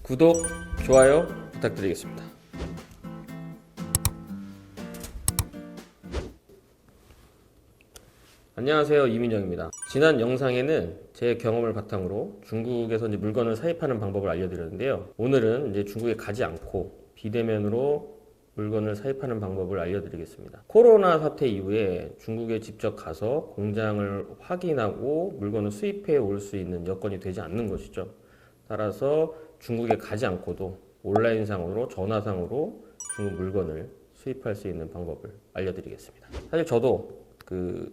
구독, 좋아요 부탁드리겠습니다. 안녕하세요, 이민영입니다. 지난 영상에는 제 경험을 바탕으로 중국에서 물건을 사입하는 방법을 알려드렸는데요. 오늘은 중국에 가지 않고 비대면으로 물건을 사입하는 방법을 알려드리겠습니다. 코로나 사태 이후에 중국에 직접 가서 공장을 확인하고 물건을 수입해 올 수 있는 여건이 되지 않는 것이죠. 따라서 중국에 가지 않고도 온라인상으로 전화상으로 중국 물건을 수입할 수 있는 방법을 알려드리겠습니다. 사실 저도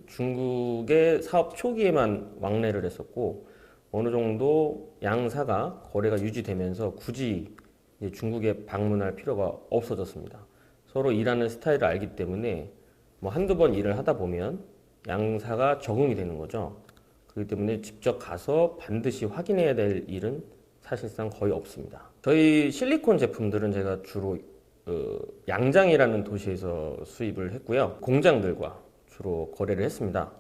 중국의 사업 초기에만 왕래를 했었고 어느 정도 양사가 거래가 유지되면서 굳이 중국에 방문할 필요가 없어졌습니다. 서로 일하는 스타일을 알기 때문에 한두 번 일을 하다 보면 양사가 적응이 되는 거죠. 그렇기 때문에 직접 가서 반드시 확인해야 될 일은 사실상 거의 없습니다. 저희 실리콘 제품들은 제가 주로 양장이라는 도시에서 수입을 했고요. 공장들과 주로 거래를 했습니다.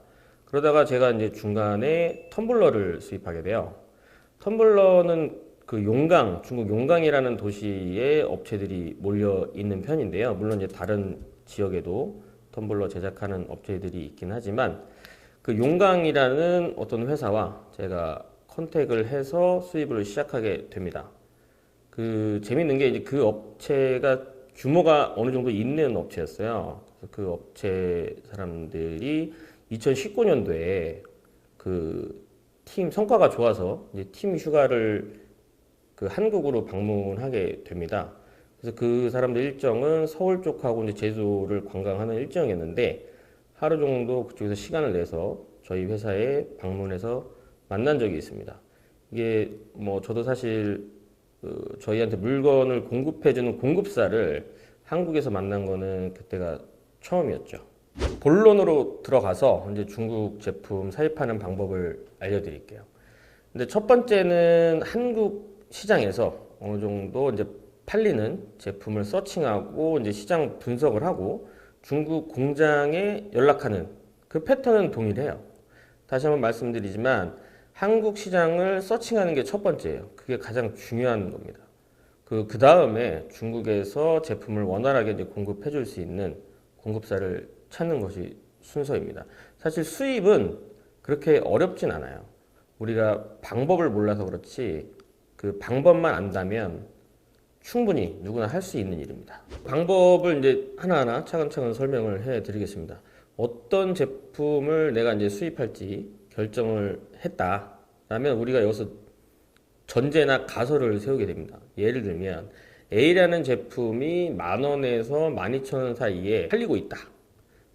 그러다가 제가 중간에 텀블러를 수입하게 돼요. 텀블러는 중국 용강이라는 도시에 업체들이 몰려 있는 편인데요. 물론 다른 지역에도 텀블러 제작하는 업체들이 있긴 하지만 용강이라는 어떤 회사와 제가 컨택을 해서 수입을 시작하게 됩니다. 재밌는 게 그 업체가 규모가 어느 정도 있는 업체였어요. 그래서 그 업체 사람들이 2019년도에 팀 성과가 좋아서 팀 휴가를 한국으로 방문하게 됩니다. 그래서 그 사람들 일정은 서울 쪽하고 제주도를 관광하는 일정이었는데 하루 정도 그쪽에서 시간을 내서 저희 회사에 방문해서 만난 적이 있습니다. 이게 저도 사실 저희한테 물건을 공급해주는 공급사를 한국에서 만난 거는 그때가 처음이었죠. 본론으로 들어가서 중국 제품 사입하는 방법을 알려드릴게요. 근데 첫 번째는 한국 시장에서 어느 정도 팔리는 제품을 서칭하고 시장 분석을 하고 중국 공장에 연락하는 그 패턴은 동일해요. 다시 한번 말씀드리지만 한국 시장을 서칭하는 게 첫 번째예요. 그게 가장 중요한 겁니다. 그 다음에 중국에서 제품을 원활하게 공급해 줄 수 있는 공급사를 찾는 것이 순서입니다. 사실 수입은 그렇게 어렵진 않아요. 우리가 방법을 몰라서 그렇지 그 방법만 안다면 충분히 누구나 할 수 있는 일입니다. 방법을 하나하나 차근차근 설명을 해 드리겠습니다. 어떤 제품을 내가 수입할지 결정을 했다라면 우리가 여기서 전제나 가설을 세우게 됩니다. 예를 들면 A라는 제품이 10,000원에서 12,000원 사이에 팔리고 있다.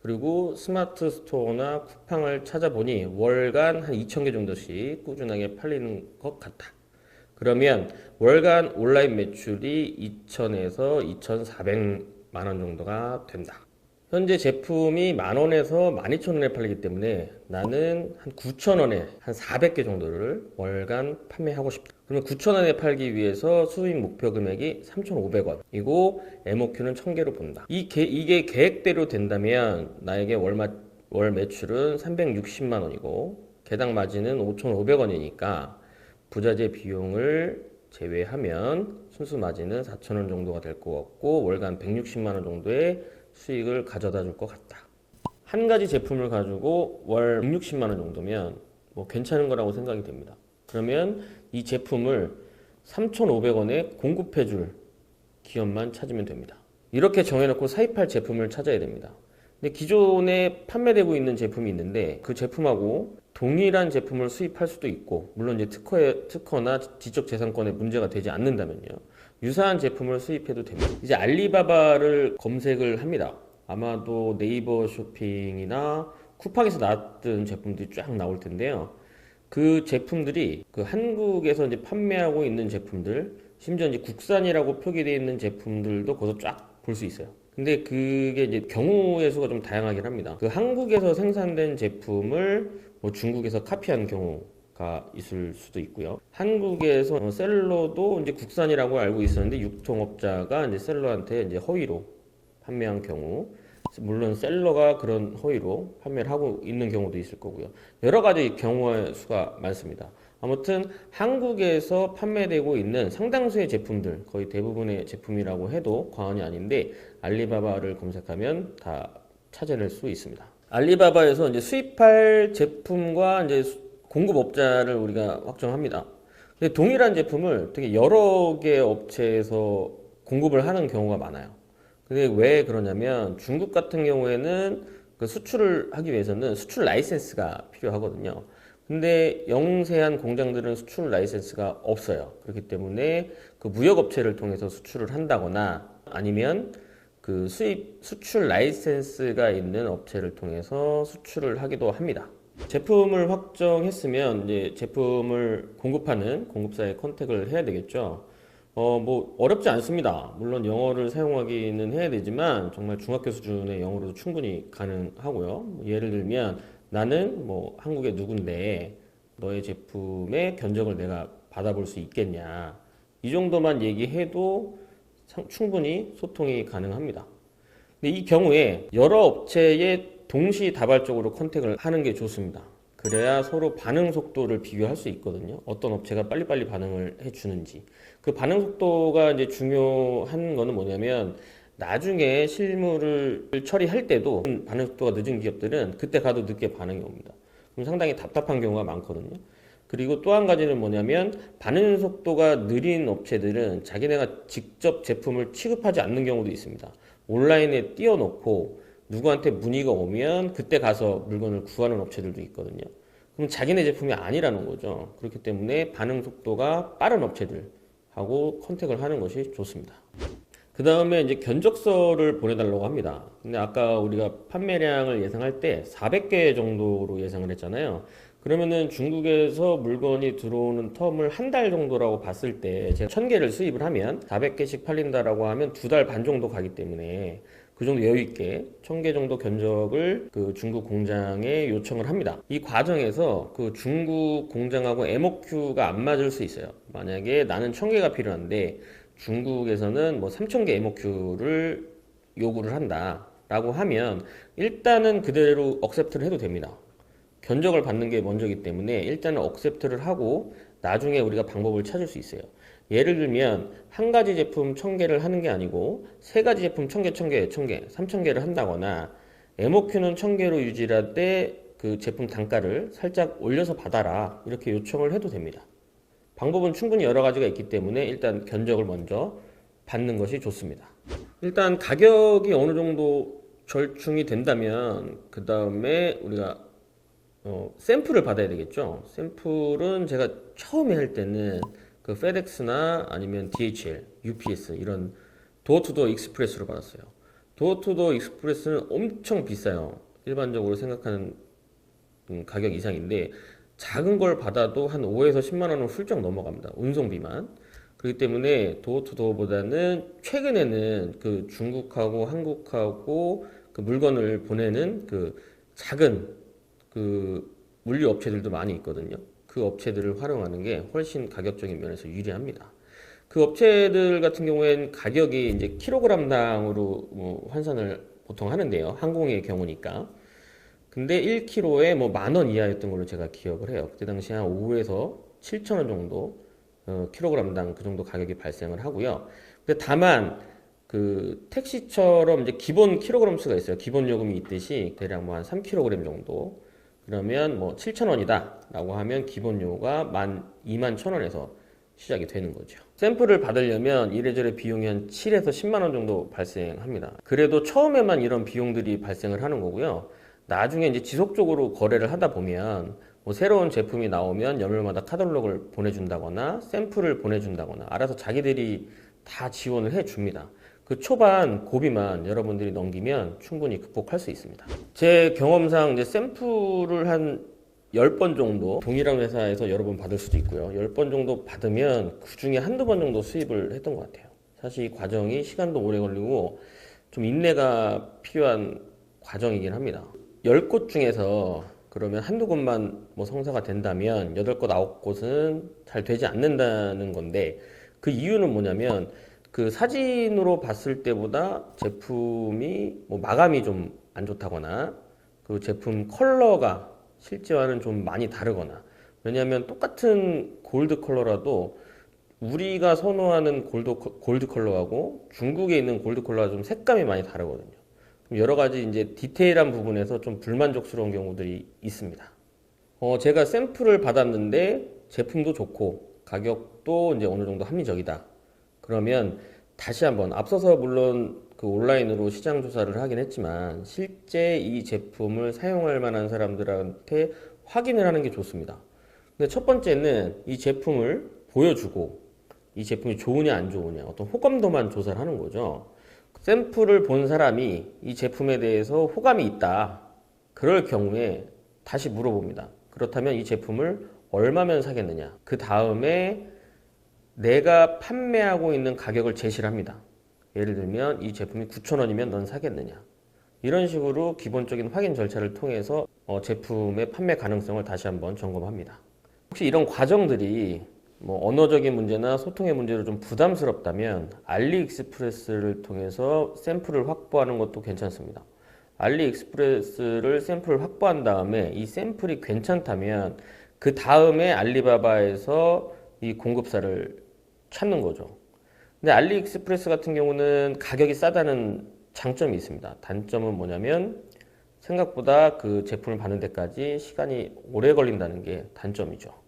그리고 스마트 스토어나 쿠팡을 찾아보니 월간 한 2,000개 정도씩 꾸준하게 팔리는 것 같다. 그러면 월간 온라인 매출이 2,000에서 2,400만 원 정도가 된다. 현재 제품이 10,000원에서 12,000원에 팔리기 때문에 나는 한 9,000원에 한 400개 정도를 월간 판매하고 싶다. 그러면 9,000원에 팔기 위해서 수익 목표 금액이 3,500원이고 MOQ는 1,000개로 본다. 이게 계획대로 된다면 나에게 월 매출은 360만 원이고 개당 마진은 5,500원이니까 부자재 비용을 제외하면 순수 마진은 4,000원 정도가 될 것 같고 월간 160만 원 정도의 수익을 가져다 줄 것 같다. 한 가지 제품을 가지고 월 160만 원 정도면 괜찮은 거라고 생각이 됩니다. 그러면 이 제품을 3,500원에 공급해 줄 기업만 찾으면 됩니다. 이렇게 정해놓고 사입할 제품을 찾아야 됩니다. 근데 기존에 판매되고 있는 제품이 있는데 그 제품하고 동일한 제품을 수입할 수도 있고 물론 특허나 지적재산권에 문제가 되지 않는다면요. 유사한 제품을 수입해도 됩니다. 이제 알리바바를 검색을 합니다. 아마도 네이버 쇼핑이나 쿠팡에서 나왔던 제품들이 쫙 나올 텐데요. 그 제품들이 한국에서 판매하고 있는 제품들, 심지어 국산이라고 표기되어 있는 제품들도 거기서 쫙 볼 수 있어요. 근데 그게 경우의 수가 좀 다양하긴 합니다. 한국에서 생산된 제품을 중국에서 카피한 경우가 있을 수도 있고요. 한국에서 셀러도 국산이라고 알고 있었는데 유통업자가 셀러한테 허위로 판매한 경우, 물론 셀러가 그런 허위로 판매를 하고 있는 경우도 있을 거고요. 여러 가지 경우의 수가 많습니다. 아무튼 한국에서 판매되고 있는 상당수의 제품들, 거의 대부분의 제품이라고 해도 과언이 아닌데 알리바바를 검색하면 다 찾아낼 수 있습니다. 알리바바에서 이제 수입할 제품과 이제 공급업자를 우리가 확정합니다. 근데 동일한 제품을 되게 여러 개 업체에서 공급을 하는 경우가 많아요. 근데 왜 그러냐면 중국 같은 경우에는 그 수출을 하기 위해서는 수출 라이센스가 필요하거든요. 근데 영세한 공장들은 수출 라이센스가 없어요. 그렇기 때문에 그 무역업체를 통해서 수출을 한다거나 아니면 그 수출 라이센스가 있는 업체를 통해서 수출을 하기도 합니다. 제품을 확정했으면 이제 제품을 공급하는 공급사에 컨택을 해야 되겠죠. 뭐 어렵지 않습니다. 물론 영어를 사용하기는 해야 되지만 정말 중학교 수준의 영어로도 충분히 가능하고요. 예를 들면 나는 뭐 한국의 누군데 너의 제품의 견적을 내가 받아볼 수 있겠냐. 이 정도만 얘기해도 충분히 소통이 가능합니다. 근데 이 경우에 여러 업체에 동시다발적으로 컨택을 하는 게 좋습니다. 그래야 서로 반응 속도를 비교할 수 있거든요. 어떤 업체가 빨리빨리 반응을 해주는지. 그 반응 속도가 이제 중요한 거는 뭐냐면 나중에 실물을 처리할 때도 반응 속도가 늦은 기업들은 그때 가도 늦게 반응이 옵니다. 그럼 상당히 답답한 경우가 많거든요. 그리고 또 한 가지는 뭐냐면 반응 속도가 느린 업체들은 자기네가 직접 제품을 취급하지 않는 경우도 있습니다. 온라인에 띄워놓고 누구한테 문의가 오면 그때 가서 물건을 구하는 업체들도 있거든요. 그럼 자기네 제품이 아니라는 거죠. 그렇기 때문에 반응 속도가 빠른 업체들하고 컨택을 하는 것이 좋습니다. 그 다음에 이제 견적서를 보내달라고 합니다. 근데 아까 우리가 판매량을 예상할 때 400개 정도로 예상을 했잖아요. 그러면은 중국에서 물건이 들어오는 텀을 한 달 정도라고 봤을 때 제가 1000개를 수입을 하면 400개씩 팔린다라고 하면 2달 반 정도 가기 때문에 그 정도 여유 있게 1000개 정도 견적을 그 중국 공장에 요청을 합니다. 이 과정에서 그 중국 공장하고 MOQ가 안 맞을 수 있어요. 만약에 나는 1000개가 필요한데 중국에서는 뭐 3000개 MOQ를 요구를 한다 라고 하면 일단은 그대로 억셉트를 해도 됩니다. 견적을 받는 게 먼저이기 때문에 일단은 억셉트를 하고 나중에 우리가 방법을 찾을 수 있어요. 예를 들면 한 가지 제품 1000개를 하는 게 아니고 세 가지 제품 1000개, 1000개, 1000개, 3000개를 한다거나 MOQ는 1000개로 유지할 때 그 제품 단가를 살짝 올려서 받아라 이렇게 요청을 해도 됩니다. 방법은 충분히 여러 가지가 있기 때문에 일단 견적을 먼저 받는 것이 좋습니다. 일단 가격이 어느 정도 절충이 된다면 그 다음에 우리가 샘플을 받아야 되겠죠. 샘플은 제가 처음에 할 때는 그 페덱스나 아니면 DHL, UPS 이런 도어투도어 익스프레스로 받았어요. 도어투도어 익스프레스는 엄청 비싸요. 일반적으로 생각하는 가격 이상인데 작은 걸 받아도 한 5에서 10만 원은 훌쩍 넘어갑니다. 운송비만. 그렇기 때문에 도어투도어보다는 최근에는 그 중국하고 한국하고 그 물건을 보내는 그 작은 그 물류 업체들도 많이 있거든요. 그 업체들을 활용하는 게 훨씬 가격적인 면에서 유리합니다. 그 업체들 같은 경우에는 가격이 이제 킬로그램당으로 뭐 환산을 보통 하는데요. 항공의 경우니까. 근데 1kg에 뭐 10,000원 이하였던 걸로 제가 기억을 해요. 그때 당시 한 5에서 7,000원 정도 킬로그램당 그 정도 가격이 발생을 하고요. 근데 다만 그 택시처럼 이제 기본 킬로그램 수가 있어요. 기본 요금이 있듯이 대략 뭐 한 3kg 정도. 그러면 뭐 7,000원이다 라고 하면 기본 요가 21,000원에서 시작이 되는 거죠. 샘플을 받으려면 이래저래 비용이 한 7에서 10만 원 정도 발생합니다. 그래도 처음에만 이런 비용들이 발생을 하는 거고요. 나중에 이제 지속적으로 거래를 하다 보면 뭐 새로운 제품이 나오면 연말마다 카탈로그를 보내준다거나 샘플을 보내준다거나 알아서 자기들이 다 지원을 해줍니다. 그 초반 고비만 여러분들이 넘기면 충분히 극복할 수 있습니다. 제 경험상 이제 샘플을 한 10번 정도 동일한 회사에서 여러 번 받을 수도 있고요. 10번 정도 받으면 그 중에 한두 번 정도 수입을 했던 것 같아요. 사실 이 과정이 시간도 오래 걸리고 좀 인내가 필요한 과정이긴 합니다. 10곳 중에서 그러면 한두 곳만 뭐 성사가 된다면 8곳, 9곳은 잘 되지 않는다는 건데 그 이유는 뭐냐면 그 사진으로 봤을 때보다 제품이 뭐 마감이 좀 안 좋다거나 그 제품 컬러가 실제와는 좀 많이 다르거나 왜냐하면 똑같은 골드 컬러라도 우리가 선호하는 골드 컬러하고 중국에 있는 골드 컬러가 좀 색감이 많이 다르거든요. 여러 가지 이제 디테일한 부분에서 좀 불만족스러운 경우들이 있습니다. 제가 샘플을 받았는데 제품도 좋고 가격도 이제 어느 정도 합리적이다. 그러면 다시 한번 앞서서 물론 그 온라인으로 시장 조사를 하긴 했지만 실제 이 제품을 사용할 만한 사람들한테 확인을 하는 게 좋습니다. 근데 첫 번째는 이 제품을 보여주고 이 제품이 좋으냐 안 좋으냐 어떤 호감도만 조사를 하는 거죠. 샘플을 본 사람이 이 제품에 대해서 호감이 있다. 그럴 경우에 다시 물어봅니다. 그렇다면 이 제품을 얼마면 사겠느냐. 그 다음에 내가 판매하고 있는 가격을 제시를 합니다. 예를 들면 이 제품이 9,000원이면 넌 사겠느냐. 이런 식으로 기본적인 확인 절차를 통해서 제품의 판매 가능성을 다시 한번 점검합니다. 혹시 이런 과정들이 뭐 언어적인 문제나 소통의 문제로 좀 부담스럽다면 알리익스프레스를 통해서 샘플을 확보하는 것도 괜찮습니다. 알리익스프레스를 샘플을 확보한 다음에 이 샘플이 괜찮다면 그 다음에 알리바바에서 이 공급사를 찾는 거죠. 근데 알리익스프레스 같은 경우는 가격이 싸다는 장점이 있습니다. 단점은 뭐냐면 생각보다 그 제품을 받는 데까지 시간이 오래 걸린다는 게 단점이죠.